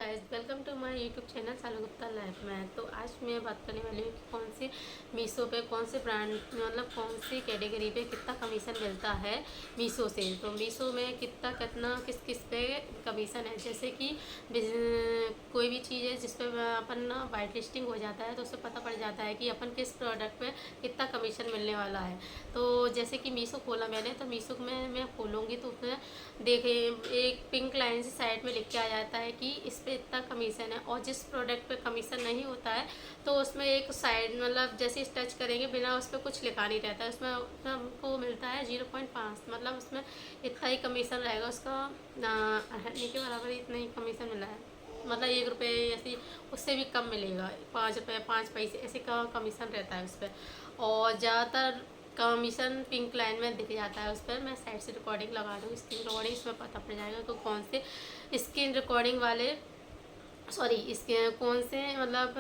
Guys, welcome to my YouTube channel Salu Gupta life में। तो आज मैं बात करने वाली हूँ कि कौन सी मीशो पे कौन से ब्रांड मतलब कौन सी कैटेगरी पे कितना कमीशन मिलता है मीशो से। तो मीशो में कितना कितना किस किस पे कमीशन है। जैसे कि कोई भी चीज़ है जिस पे अपन ना वाइट लिस्टिंग हो जाता है तो उससे पता पड़ जाता है कि अपन किस प्रोडक्ट पे कितना कमीशन मिलने वाला है। तो जैसे कि मीशो खोला मैंने, तो मीशो में मैं खोलूँगी तो उसमें देखे एक पिंक लाइन से साइड में लिख के आ जाता है कि इस पे इतना कमीशन है। और जिस प्रोडक्ट पे कमीशन नहीं होता है तो उसमें एक साइड मतलब जैसे टच करेंगे बिना उस पर कुछ लिखा नहीं रहता है, उसमें हमको मिलता है 0.5, मतलब उसमें इतना ही कमीशन रहेगा उसका। हटने के बराबर इतना ही कमीशन मिला है, मतलब 1 रुपये ऐसी उससे भी कम मिलेगा, 5 रुपये 5 पैसे ऐसे का कमीशन रहता है उस पर। और ज़्यादातर कमीशन पिंक लाइन में दिख जाता है उस पर। मैं साइड से रिकॉर्डिंग लगा दूँ, स्क्रीन रिकॉर्डिंग, इसमें पता पड़ जाएगा कि कौन से स्क्रीन रिकॉर्डिंग वाले सॉरी इसके कौन से मतलब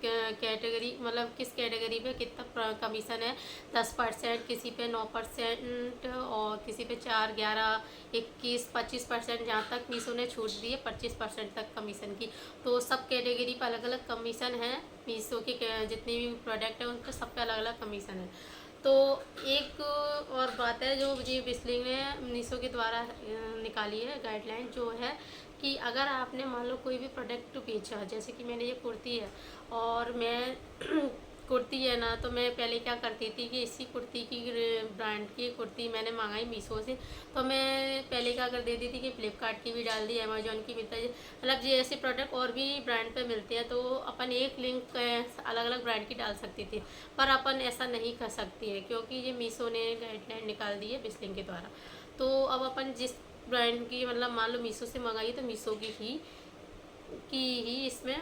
कैटेगरी मतलब किस कैटेगरी पे कितना कमीशन है। 10%, किसी पे 9%, और किसी पे 4, 11, 21, 25%, जहाँ तक मीशो ने छूट दी है 25% तक कमीशन की। तो सब कैटेगरी पर अलग अलग कमीशन है। मीशो के जितने भी प्रोडक्ट हैं उन पर सब पे अलग अलग कमीशन है। तो एक और बात है जो जी बिस्लिंग ने मीशो के द्वारा निकाली है गाइडलाइन, जो है कि अगर आपने मान लो कोई भी प्रोडक्ट बेचा, जैसे कि मैंने ये कुर्ती है और मैं कुर्ती है ना, तो मैं पहले क्या करती थी कि इसी कुर्ती की ब्रांड की कुर्ती मैंने मंगाई मीशो से, तो मैं पहले क्या कर देती थी कि फ्लिपकार्ट की भी डाल दी, अमेजोन की मिलता है, मतलब ये ऐसे प्रोडक्ट और भी ब्रांड पे मिलते हैं, तो अपन एक लिंक अलग अलग ब्रांड की डाल सकती थी। पर अपन ऐसा नहीं कर सकती है क्योंकि ये मीशो ने गाइडलाइन निकाल दी है बिस्लिंग के द्वारा। तो अब अपन जिस ब्रांड की मतलब मान लो मीशो से मंगाई तो मीशो की ही इसमें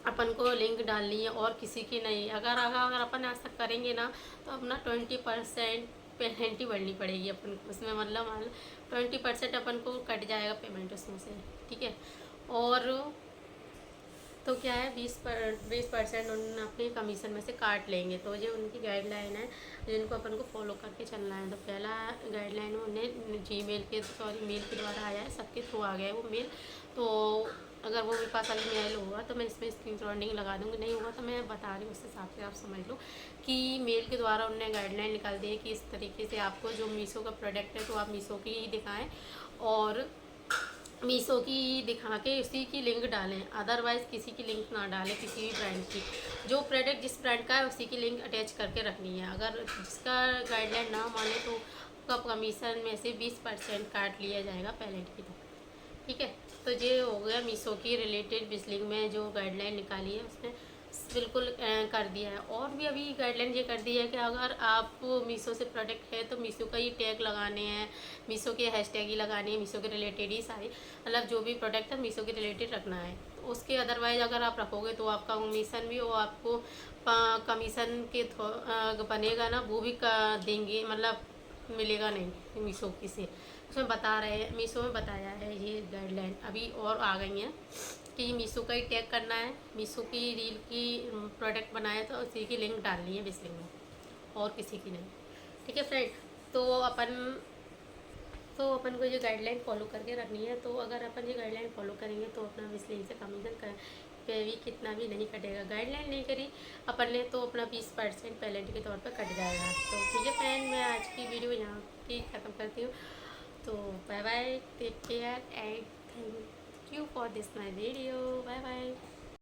अपन को लिंक डालनी है और किसी की नहीं। अगर अगर अगर अपन ऐसा करेंगे ना तो अपना 20% पेमेंट ही भरनी पड़ेगी अपन को उसमें, मतलब मान लो 20% अपन को कट जाएगा पेमेंट उसमें से, ठीक है। और तो क्या है, 20% उन अपने कमीशन में से काट लेंगे। तो ये उनकी गाइडलाइन है जिनको अपन को फॉलो करके चलना है। तो पहला गाइडलाइन उन्हें जीमेल के सॉरी मेल के द्वारा आया है, सबके थ्रू आ गया है वो मेल। तो अगर वो मेरे पास अभी मेल होगा तो मैं इसमें स्क्रीन रिकॉर्डिंग लगा दूँगी, नहीं होगा तो मैं बता रही हूँ, उस हिसाब से आप समझ लो कि मेल के द्वारा उन्होंने गाइडलाइन निकाल दी है कि इस तरीके से आपको जो मीशो का प्रोडक्ट है तो आप मीशो की ही दिखाएँ और मीशो की दिखा के उसी की लिंक डालें, अदरवाइज़ किसी की लिंक ना डालें, किसी भी ब्रांड की। जो प्रोडक्ट जिस ब्रांड का है उसी की लिंक अटैच करके रखनी है। अगर जिसका गाइडलाइन ना माने तो आपका कमीशन में से 20% काट लिया जाएगा पेनल्टी की तरह, ठीक है। तो ये हो गया मीशो की रिलेटेड बिजलिंग में जो गाइडलाइन निकाली है उसने बिल्कुल कर दिया है। और भी अभी गाइडलाइन ये कर दी है कि अगर आप मीशो से प्रोडक्ट है तो मीशो का ही टैग लगाने हैं, मीशो के हैशटैग ही लगाने हैं, मीशो के रिलेटेड ही सारी मतलब जो भी प्रोडक्ट है मीशो के रिलेटेड रखना है। तो उसके अदरवाइज अगर आप रखोगे तो आपका कमीशन भी और आपको कमीशन के बनेगा ना वो भी देंगे, मतलब मिलेगा नहीं मीशो की से। उसमें बता रहे हैं, मीशो में बताया है ये गाइडलाइन अभी और आ गई हैं कि मीशो का ही टैग करना है, मीशो की रील की प्रोडक्ट बनाए तो उसी की लिंक डालनी है बिस्लिंग में और किसी की नहीं, ठीक है फ्रेंड। तो अपन को ये गाइडलाइन फॉलो करके रखनी है। तो अगर अपन ये गाइडलाइन फॉलो करेंगे तो अपना बिस्लिंग से कमीशन कर पे भी कितना भी नहीं कटेगा। गाइडलाइन नहीं करी अपन ने तो अपना 20% पेनल्टी के तौर पर कट जाएगा। तो ठीक है फ्रेंड, मैं आज की वीडियो यहाँ की ख़त्म करती हूँ। तो bye bye, take care and thank you for this my video, bye bye.